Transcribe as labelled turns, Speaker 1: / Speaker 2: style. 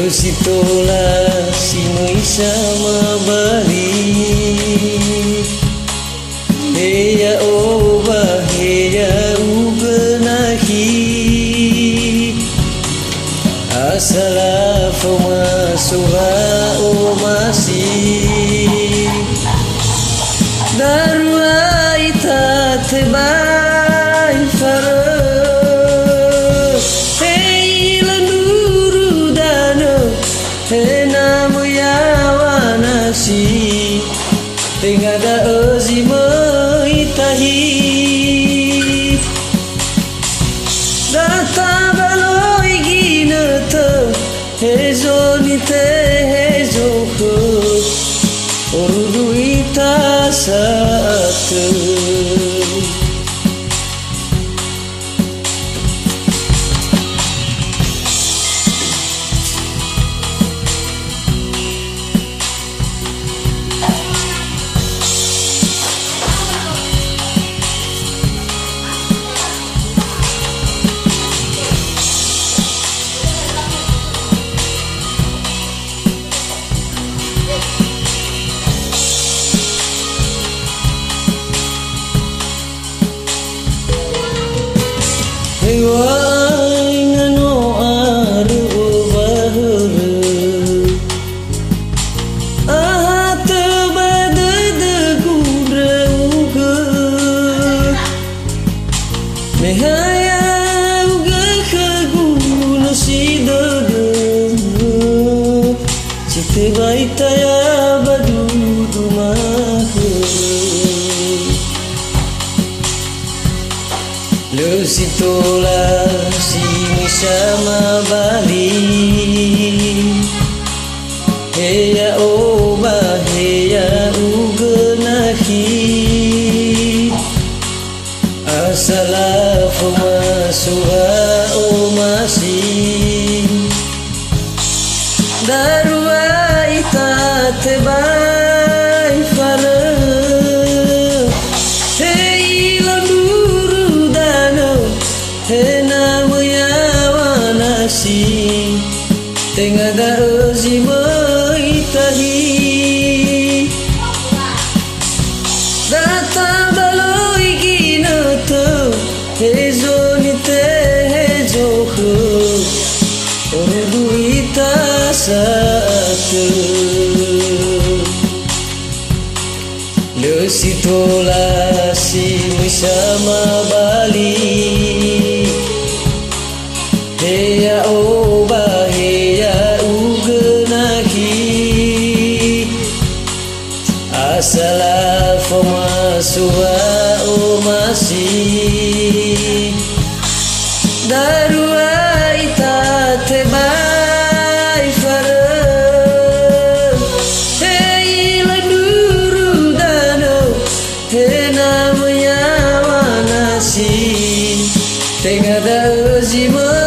Speaker 1: Situlah si sama balik heya obah heya ugenahi asalafu masuha o masih daruai tatbai farah hey landuru dano namu yawanasi tingada ozimai tahi data baloi ginata hezo nite hezo ko urduita satu ngano aru bahru ahat badad gurauga mehaya uga khagun sidaga chite baitaya badudu mahru Situlah si sama balik heya obah heya ugenahi asalafu masuha o masih daruai tatbai farah hey landuru dano namu yawanasi tingada ozimai tahi data baloi ginata hezo nite hezo ko urduita satu Situlah si sama balik heya obah heya ugenahi asalafu masuha o masih daruai tatbai farah hey landuru dano namu yawanasi tingada ozima